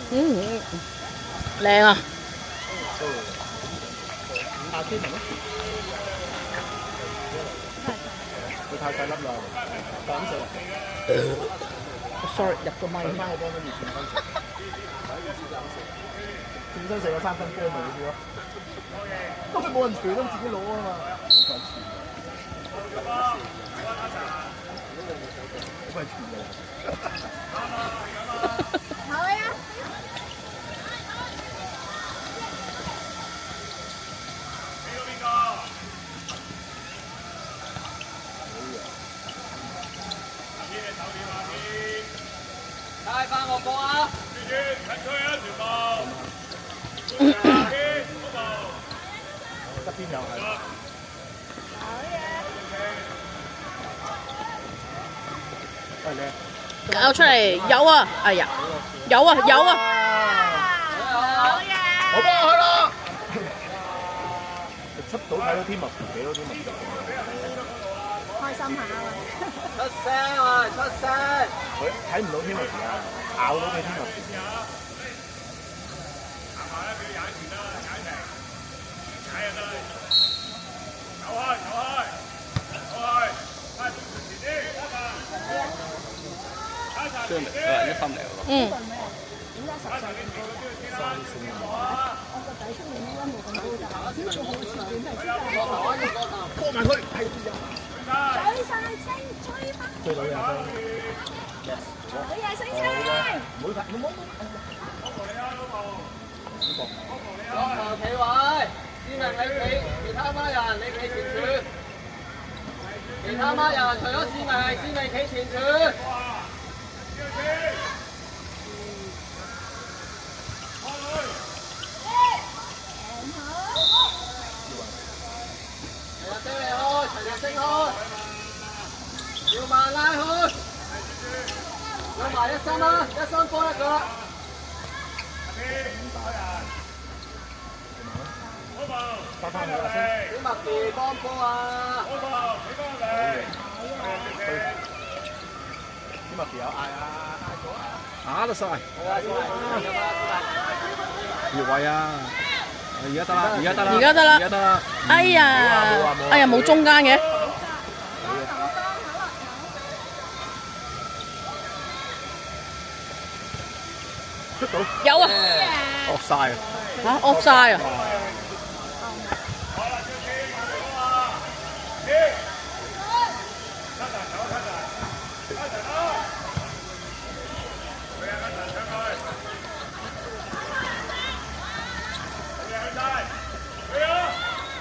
靚啊！500天咯。佢太細粒啦，減食。sorry 入個咪。翻去幫跟住轉身食。轉身食個3分波咪嗰啲咯。都係冇人除都自己攞啊嘛。好鬼串㗎。好呀。帶翻個波啊！側邊又係。喂你。搞出嚟有啊！哎呀，有啊有啊！好嘢！我幫佢啦。出到睇到天物俾到天物。開心下啊！出聲啊！出聲！佢睇唔到天物啊，咬到佢天物。一心嚟喎。嗯。點解10歲見過我個仔出面應該冇咁高大，點做好似點係真係過埋佢，係追晒星，追翻！追到廿分。好嘢，星星！唔好睇，唔好。落頭企位，志明你企其他孖人，你企前處。其他孖人除咗志明係志明企前處。齊日升開，要慢拉開，有埋一心啦，一心波一個。翻返去啦先。小麥地幫波啊！小麥地有嗌啊！打得晒。越位啊！而家得啦，而家得啦，而家得啦，而家得啦。哎呀，哎呀，冇中間嘅。出到。有啊。offside 啊！嚇 offside 啊！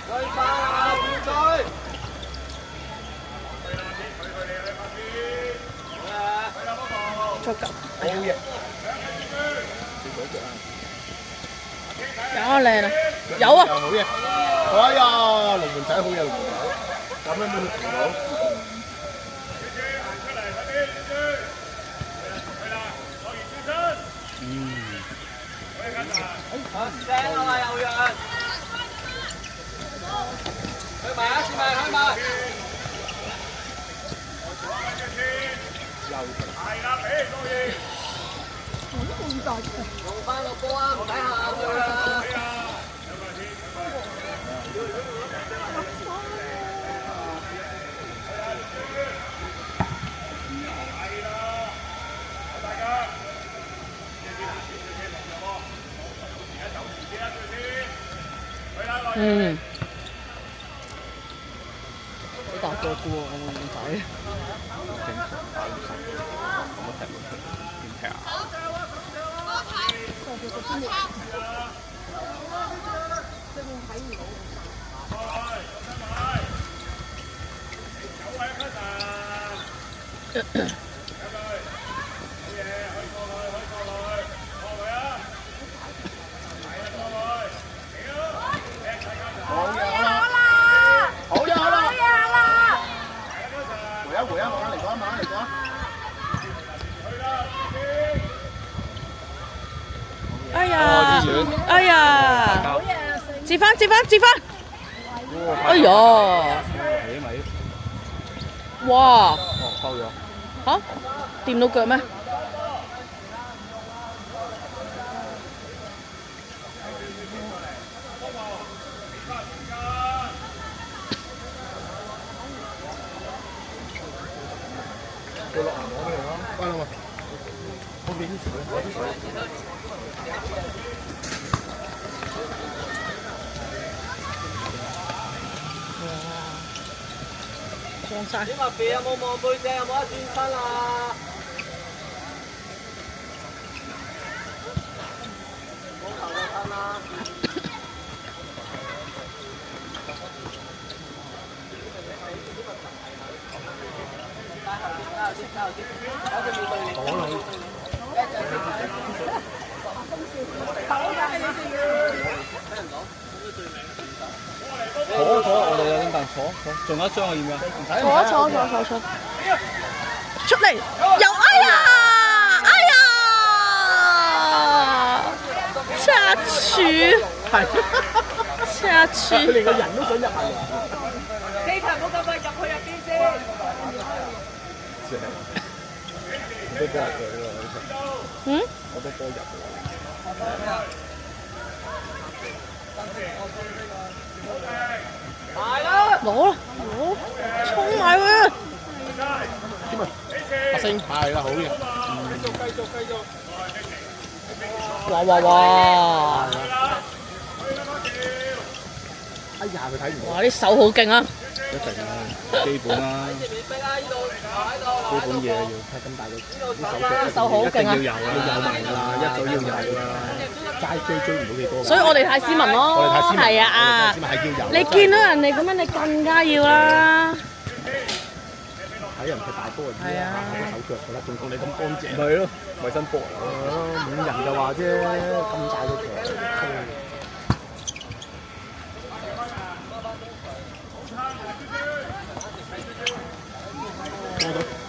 追翻啊！要追！再急。好嘢。有啊靚啊！有啊！好嘢！哎呀，龍門仔好嘢，龍門仔，咁樣都停到。聲啊嘛，有人。去埋啊！試埋，去埋。用翻個波啊！唔使行佢啦。嗯。好大個嘅喎，我個耳仔。正常打唔成，咁我踢唔出，點踢啊？回啊！慢慢嚟講，慢慢嚟講。哎呀！哎呀！接翻，接翻，接翻！哎呀！起咪？哇！哦，收咗。嚇？掂到腳咩？掉落銀網嚟咯，關啦嘛。我俾啲水，我啲水。撞晒。點啊？肥有冇望背脊？有冇得轉身啊？冇頭就thân啦。坐，我哋有張凳坐，仲有一張我要唔要？唔使。坐。出嚟，又哎呀！下去。係。下去。佢連個人都想入埋嚟。機場唔好咁快入去入邊先。我都波入去喎，呢場。嗯？我都波入去。埋啦！攞啦，衝埋佢啊！點啊？阿星係啦，好嘅。繼續。哇！哎呀，佢睇唔到。哇！啲手好勁啊！一定啦，基本啦。基本嘢要睇咁大個啲手好勁啊！一定要有啦，要有埋㗎啦，一早要有啦。齋追唔到幾多。所以我哋太斯文咯。我哋太斯文。係啊！斯文係要有。你見到人哋咁樣，你更加要啦。睇人踢大波就知啦，手腳㗎啦，仲講你咁乾淨。係咯，衞生波五人就話啫，咁大個場。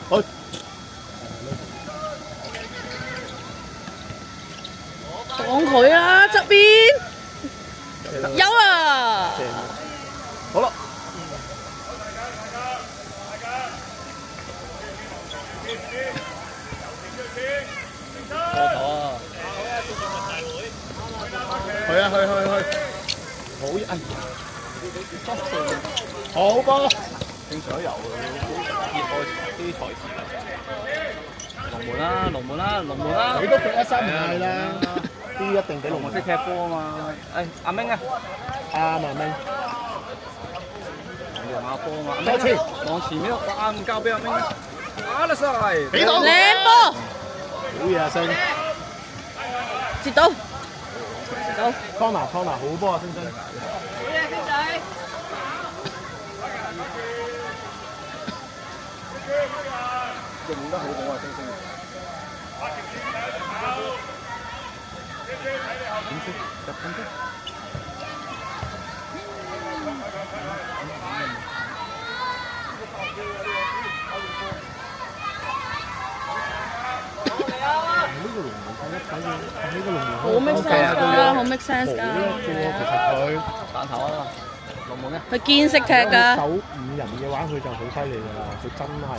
好。擋佢啦，側邊有啊！好啦。去啊！好哎！好波。正常都有嘅，熱愛啲台詞。龍門啦！你都腳一三唔係啦，啲一定俾龍門識踢波啊嘛！誒，阿明啊，阿明。讓下波啊嘛！多次往前面，哇！唔交俾阿明，打得晒！俾到。靚波，好嘢啊，星！接到。Connor 好波啊，星星。好嘢，星仔！用得好好啊，星星。點先？入緊啫。呢個龍門睇一睇要，呢個龍門好 make sense 㗎，好 make sense 㗎。其實佢彈頭啊！龍門咧，佢堅識踢㗎。守五人嘅話，佢就好犀利㗎啦。佢真係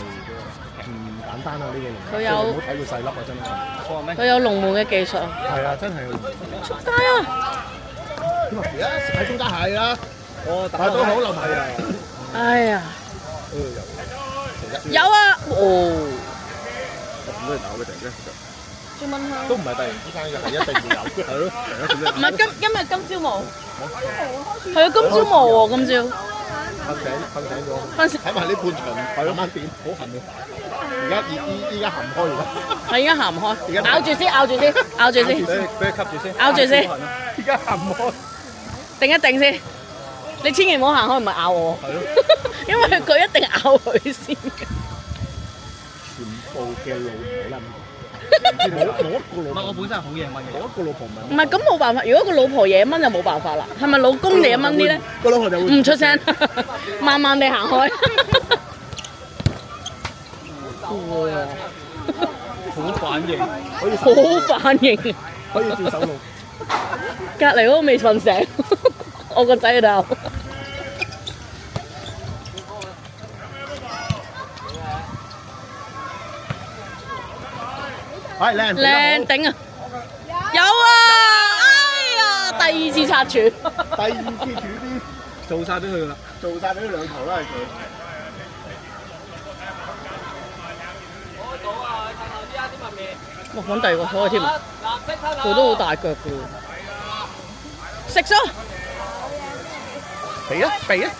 唔簡單啊！呢個龍門，佢有唔好睇佢細粒啊！真係。錯咩？佢有龍門嘅技術。係啊，真係。出街啊！點啊？而家喺中間係啦。我打都好留埋啊！哎呀，有有啊！哦，咁都係打嘅定啫。朱文香都唔係突然之間嘅，係一定要有。係咯，唔係今日今朝冇，係啊，今朝冇喎，今朝。瞓醒咗。瞓醒睇埋呢半場，係咯，慢點，好痕啊！而家依家行唔開而家。係而家行唔開，咬住先，咬住先，咬住先，俾佢吸住先，咬住先，而家行唔開。定一定先。你千祈唔好行開，唔係咬我。係咯。因為佢一定咬佢先嘅。全部嘅老婆啦，冇一個老唔係婆，我本身係好夜蚊嘅，冇一個老婆唔係。唔係咁冇辦法，如果個老婆野蚊就冇辦法啦。係咪老公野蚊啲咧？個老婆就會唔出聲，慢慢地行開。哇！好反應，可以好反應，可以照手路。隔離嗰個未瞓醒，我個仔喺度。係靚靚頂啊！有啊！哎呀，第二次拆柱。第二次主啲做晒俾佢啦，做晒俾佢兩頭啦，係佢。我揾第二個台添，佢都好大腳嘅喎。食咗，避啊避啊！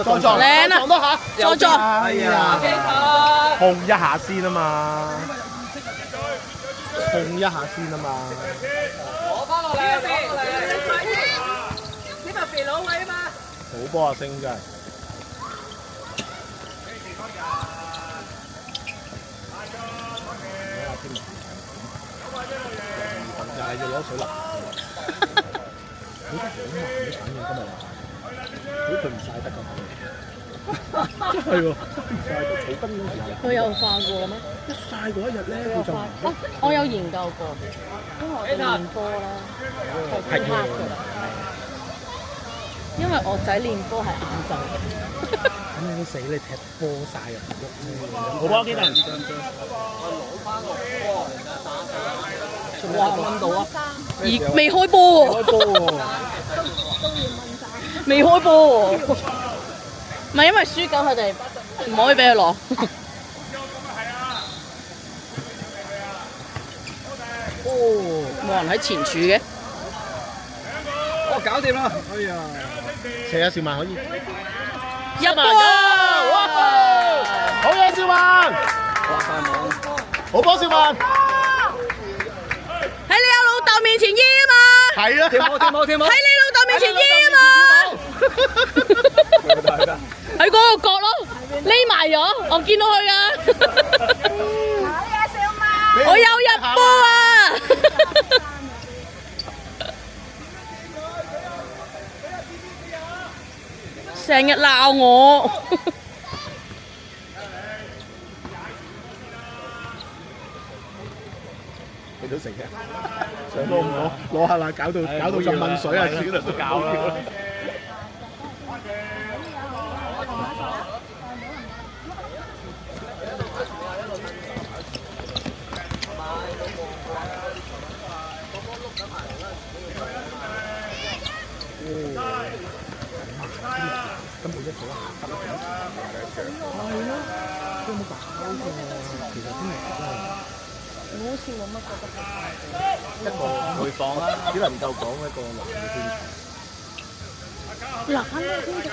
再撞靚啊！多下，再撞，哎呀，控一下先啊嘛，控一下先啊嘛。攞翻落嚟，攞落嚟，呢個肥佬位啊嘛。好波啊，星真係。就係要攞水淋。好慢啲反應今日話，佢唔曬得㗎。真係喎，唔曬得草根嗰時候。佢有化過咩？一曬嗰一日咧，佢就哦，我有研究過，因為我哋練波咧係黑㗎啦，因為我仔練波係晏晝。咁你死你踢波曬入喐。好波幾多人？哇！溫度啊！而未開波喎，開波喎，未開波喎，唔係因為輸緊佢哋唔可以俾佢攞。哦，冇人喺前柱嘅。哦，搞掂啦！哎呀，射下小曼可以。入波啊！哇！好嘢，小曼！哇！快網，好波，小曼！喺你阿老豆面前耶啊嘛！係啊！跳舞跳舞跳舞！喺你老豆面前耶啊嘛！喺嗰個角咯，匿埋咗，我見到佢噶。好嘢，小曼！我有入波啊！成日鬧我。你都食嘅，上攞唔攞？攞下啦，搞到浸蚊水啊！小輪都搞掂。根本一早下得啦，係咯，都冇搞錯啊！其實聽日我好似冇乜覺得一個回放啦，只能夠講一個男嘅天才。男嘅天才。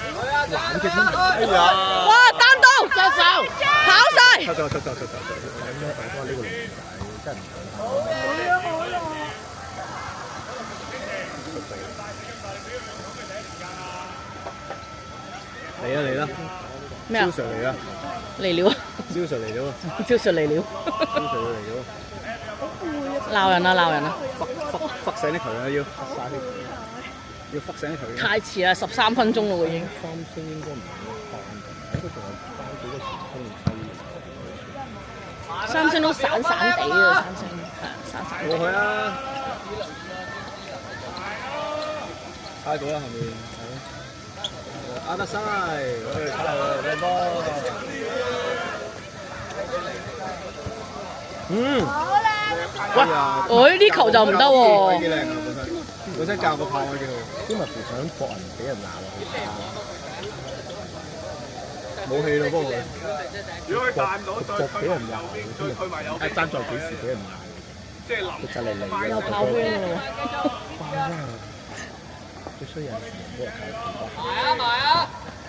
男嘅天才。哎呀！哇！單刀，隻手，跑晒。出咗。我諗咧，大哥呢個龍仔真係唔錯。好呀！嚟啦！咩啊？蕭 Sir 嚟啦！嚟了。蕭 Sir 嚟咗啊！蕭 Sir 嚟了。蕭 Sir 嚟咗。鬧人啊！忽醒啲佢啊！要忽曬啲佢，要忽醒啲佢。太遲啦，13分鐘咯喎已經。三星應該唔會放，應該仲有包幾個前鋒三星都散散地啊，三星係啊，散散地。過去啊！猜到啦，後面係咯。阿德西，靚波。好靚！喂，呢球就唔得喎。幾靚啊！本身教個炮位幾好。今日想搏人俾人鬧啊！冇氣咯，不過如果佢彈到再俾人鬧，真係爭在幾時俾人鬧。即係佢就嚟又跑圈㗎喎。最衰有時俾人靠埋啊！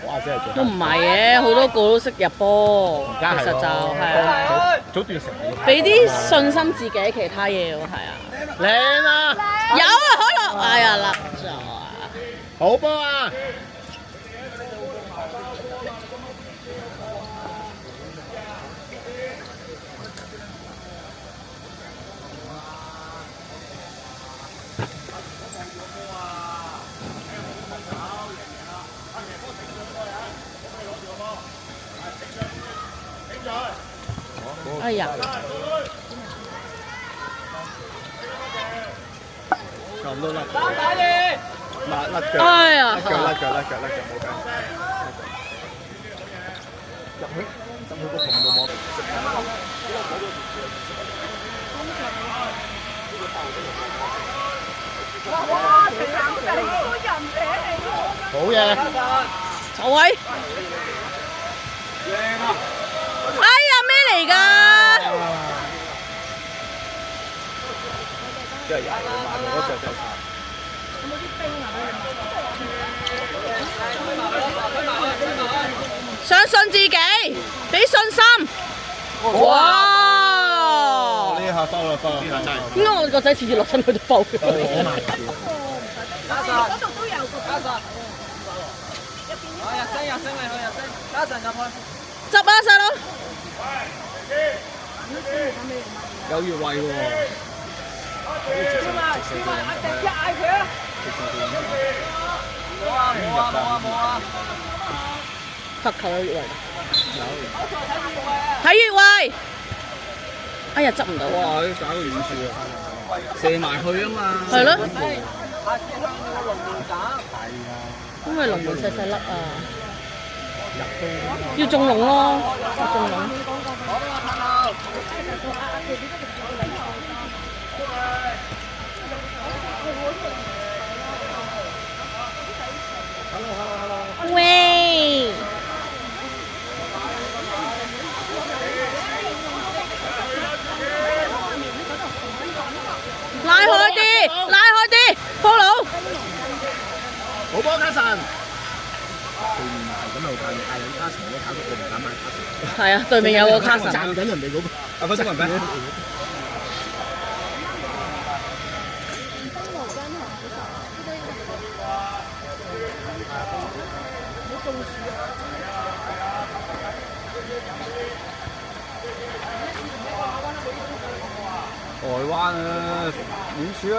哇！真係都唔係嘅，好多個都識入波，其實就係啊，早段時間俾啲信心自己其他嘢喎，係啊。靚啊！有啊，可樂，哎呀，甩咗啊！好波啊！哎呀！差唔多甩。打嘢！甩腳。哎呀！甩腳冇計。入去個phòng度摸。哇！成個人嚟喎！好嘢！走位！靚啊！哎呀，咩嚟㗎？係人，慢嗰隻就差。有冇啲冰啊？相信自己，俾信心。哇！呢下收啦，收啦，呢下真係。點解我個仔次次落身佢都爆嘅？嗰度都有個。加實。入聲你去入聲，加實入去。執啊細佬！有越位喎。罰球有越位。睇越位。哎呀，執唔到。哇！佢打個遠處啊，射埋去啊嘛。係咯。下次向個龍門打。因為龍門細細粒啊。要中籠咯，要中籠。喂！拉開啲，拉開啲，波佬。好波卡神。對面係咁又嗌緊卡神，我搞到我唔敢買卡神。係啊，對面有個卡神。賺緊人哋嗰個。啊，分鐘人咩？台灣啊，遠處啊！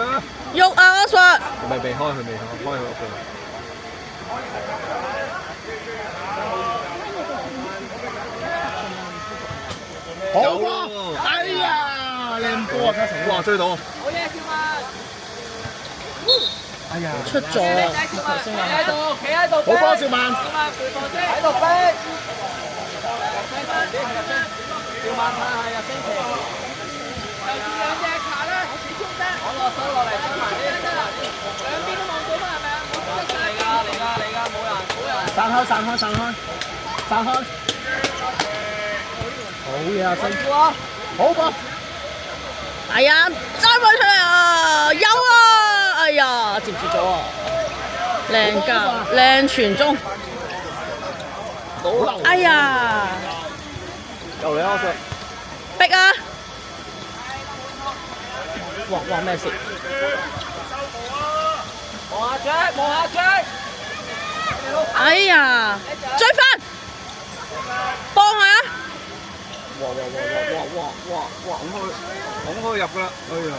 喐啊，阿術！未開佢，未開佢屋企。好波！哎呀，靚波啊！嘉誠，哇，追到！好嘢，小曼！哎呀，出咗啊！企喺度，企喺度。好波，小曼！小曼回防先，喺度逼。小曼睇下入星期。就住兩隻卡啦，我落手落嚟收埋啲，兩邊都望到嘛係咪啊？嚟㗎，冇人。散開！好嘢啊，辛苦啊！好波！哎呀，再揾出嚟啊！有啊！哎呀，接唔接咗啊？靚教，靚傳中。哎呀！又嚟啊！逼啊！哇咩事？望下追！哎呀！追翻！幫佢啊！哇！拱開入㗎啦！哎呀！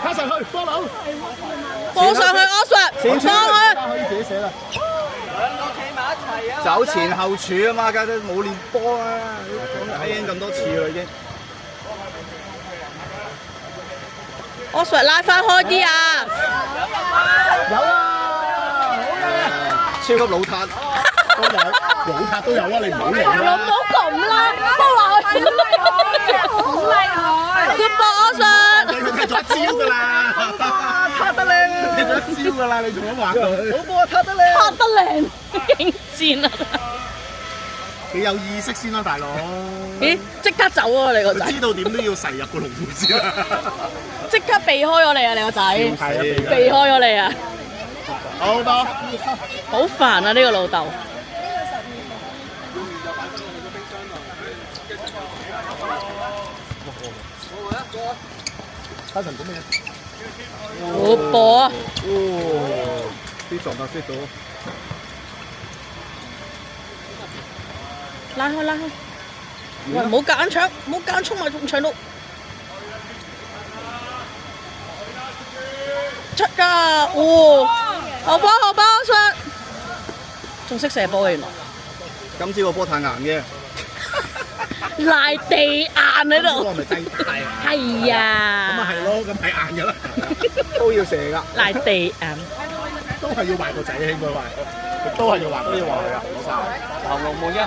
卡上去，波佬！播上去，阿術，放佢！可以自己寫啦。兩個企埋一齊啊！走前後柱啊嘛，家姐冇練波啊！睇已經咁多次啦已經。阿術拉翻開啲啊！有啊！好嘢！超級老撻都有，老撻都有啊！你唔好嚟啦！唔好咁啦，波落去！好厲害！要搏阿術！佢踢咗一招㗎啦！撻得靚！踢咗一招㗎啦！你仲咁話佢？好波啊！撻得靚！拍得靚，勁賤啊！你有意識先啦，大佬！咦，即刻走啊！你個仔，知道點都要射入個龍門先啦！即刻避開咗你啊！你個仔，避開咗你啊！好多，好煩啊！呢個老豆。嘉誠做咩？好波啊！啲狀態 fit 到。拉開！喂，唔好夾硬搶，唔好夾硬衝埋埲牆度。出㗎！好波，出！仲識射波嘅原來。今朝個波太硬嘅。賴地硬喺度。波係咪低大啊？係啊。咁咪係咯，咁係硬㗎啦。都要射㗎。賴地硬。都係要話個仔應該話，都係要話佢啊。行龍門嘅。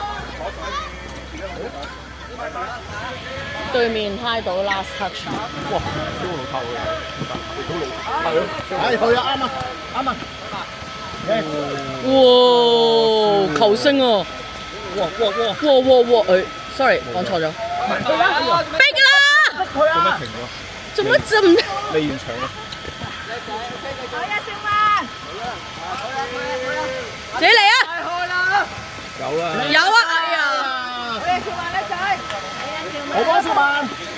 對面揩到 last touch。哇！都老透嘅，都老係咯。係去啊！啱啊！哇！球星啊！哇哇哇！哇！sorry 講錯咗。去啦！逼啦！去啊！做乜咁？未完場啊！好呀，小曼。自己嚟啊！有啊！有啊！哎呀！好呀，小曼叻仔。係啊，小曼。我幫小曼。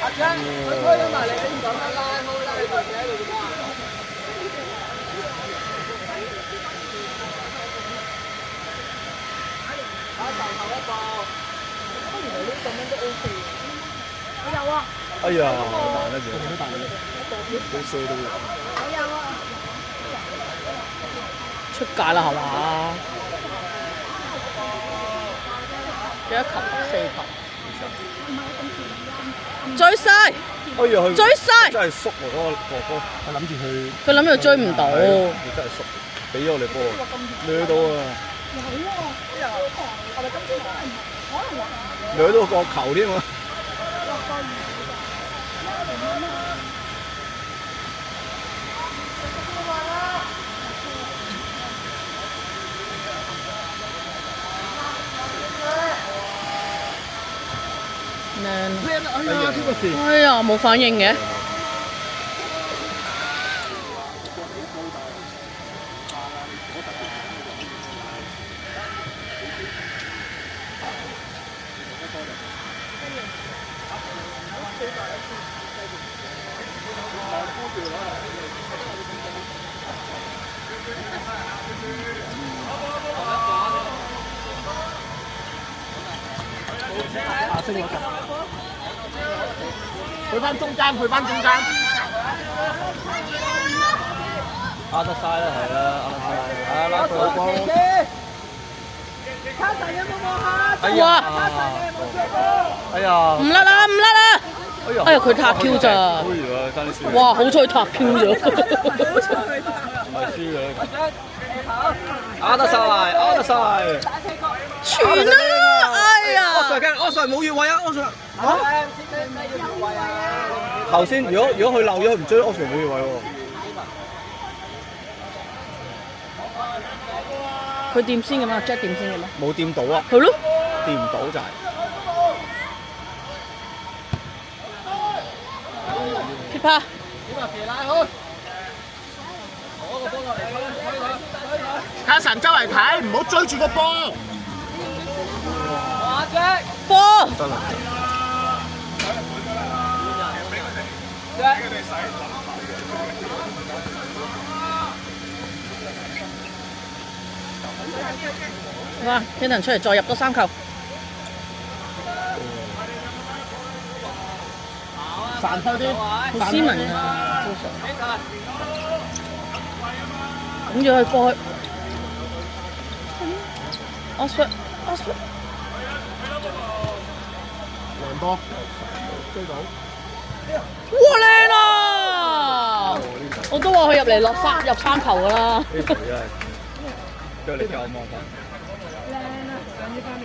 阿張，佢推咗埋嚟，你唔咁樣拉開啦，你自己喺度做乜？頭一步。原來呢咁樣都 OK。我有啊。哎呀，彈得住，好彈嘅，好射到嘅。我有啊。出界啦係嘛？幾多球？4球。追晒！哎呀，佢追晒！真係縮喎，嗰個哥哥，我諗住佢。佢諗住追唔到。佢真係縮，俾咗我哋波，掠到啊！係咪今次可能掠到個球添啊！哎呀，冇反應嘅。去翻中間，去翻中間。壓得晒啦，係啦，壓得晒，係拉佢好波。卡神有冇望下？哎哇！哎呀！唔甩啦，唔甩啦！哎呀，佢塔 Q 咋？好熱啊，爭啲輸。哇！好彩塔 Q 咗。唔係輸嘅。壓得晒，壓得晒。傳啦！哎呀！我上冇越位啊！我上頭先如果佢漏咗，佢唔追，我上冇越位喎。佢掂先嘅嘛 ，Jack 掂先嘅咩？冇掂到啊！係咯，掂唔到就係。撇拍。卡神周圍睇，唔好追住個波。波。得啦。哇！天能出嚟再入多3球。散開啲，好斯文啊，招數。拱住佢過去。Oxford。兩波追到。哇靚啊！我都話佢入嚟入3球㗎啦。呢條真係腳力夠望法。靚啊！上呢方面。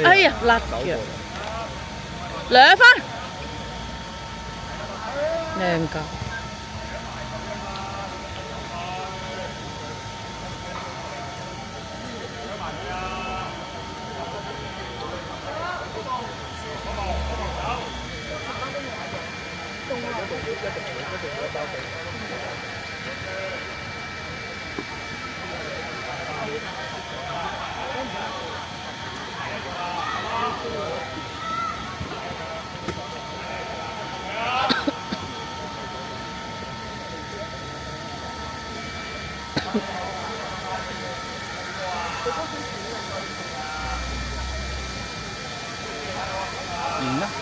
哎呀，甩腳，2分，靚㗎。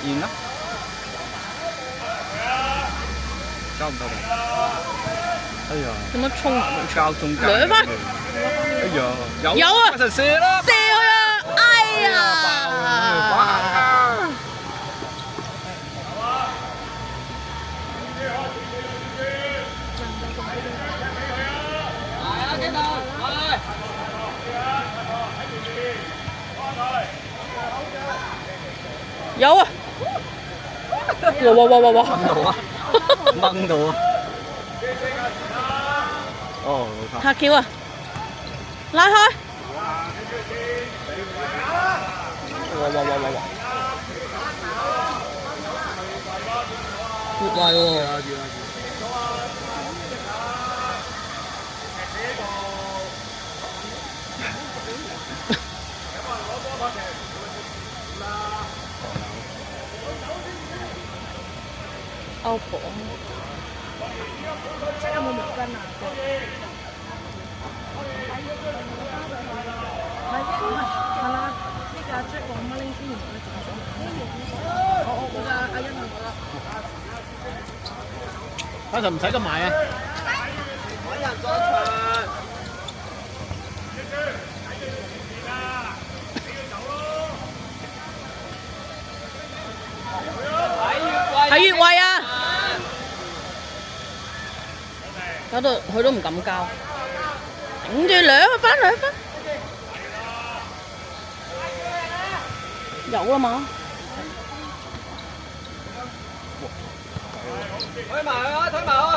贏啦！交唔交到？哎呀！點解衝埋去？交中間。2分。哎呀！有啊！就射啦！射佢啊！哎呀！有啊！哇！掹到啊！哦，老塔橋啊！拉開！哇！越位喎！歐榜有冇毛巾啊？係啦，呢個出黃乜拎先？我㗎，阿欣我啦。阿陳唔使咁買啊！揾人再場。係越位啊！搞到佢都唔敢交，頂住兩分。有啦嘛？推埋去啊！推埋去。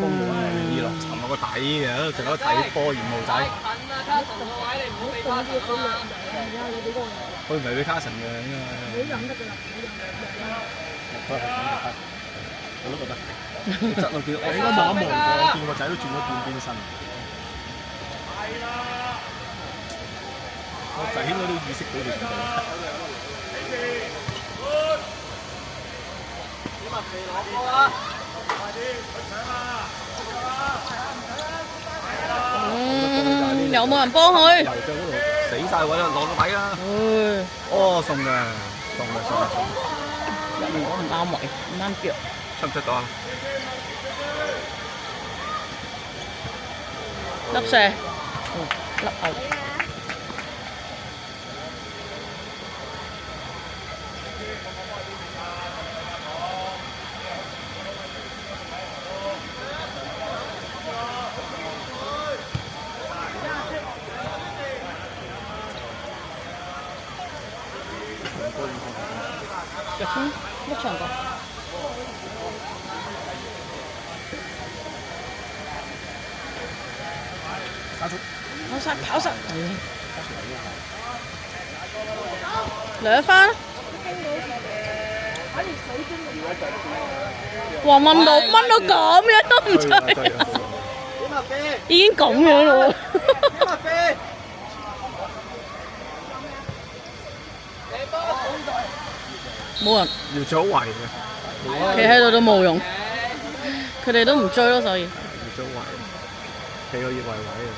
風雨落沉落個底嘅，仲有睇波鹽路仔。近啊，卡神個位你唔好俾卡神啊！佢唔係俾卡神嘅，應該。你飲得㗎啦，我都覺得。質我見，我應該望一望過，我見個仔都轉咗半邊身。我仔應該都意識到你咁樣。點啊？未攞波啊！有冇人幫佢？油腳嗰度死曬位啦，落個底啦。哦，送嘅。入面我唔啱位，唔啱腳。出唔出到啊？粒射，粒牛。一場過。跑實。兩分。哇！掹到咁樣都唔吹，點啊飛？已經咁樣咯喎。點啊飛？冇人要早圍嘅，企喺度都冇用，佢哋都唔追咯，所以。要早圍，企個越位位啊！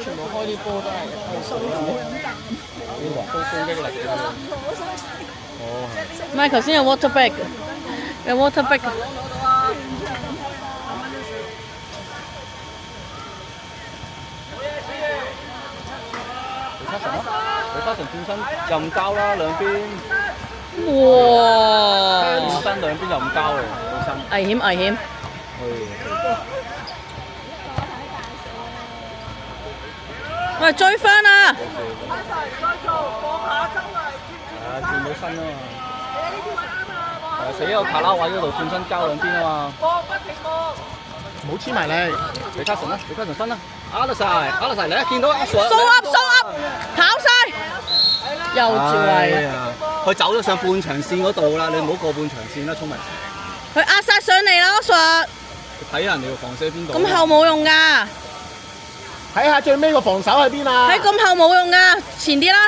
全部開啲波都係高攻擊力嘅。哦，唔係頭先有 water bag， 有 water bag。李嘉誠轉身又唔交啦，兩邊。哇！轉身兩邊又唔交喎，轉身。危險。喂，追翻啊！轉到身啊嘛。死喺個卡拉位嗰度轉身交兩邊啊嘛。唔好黐埋你。李嘉誠啦，李嘉誠分啦。啱得晒，你一見到阿 Sir。掃 up， 跑晒。又住位。佢走咗上半場線嗰度啦，你唔好過半場線啦，聰明。佢壓晒上嚟啦，阿 Sir。睇人哋個防射邊度。咁後冇用㗎。睇下最尾個防守喺邊啊！喺咁後冇用㗎，前啲啦。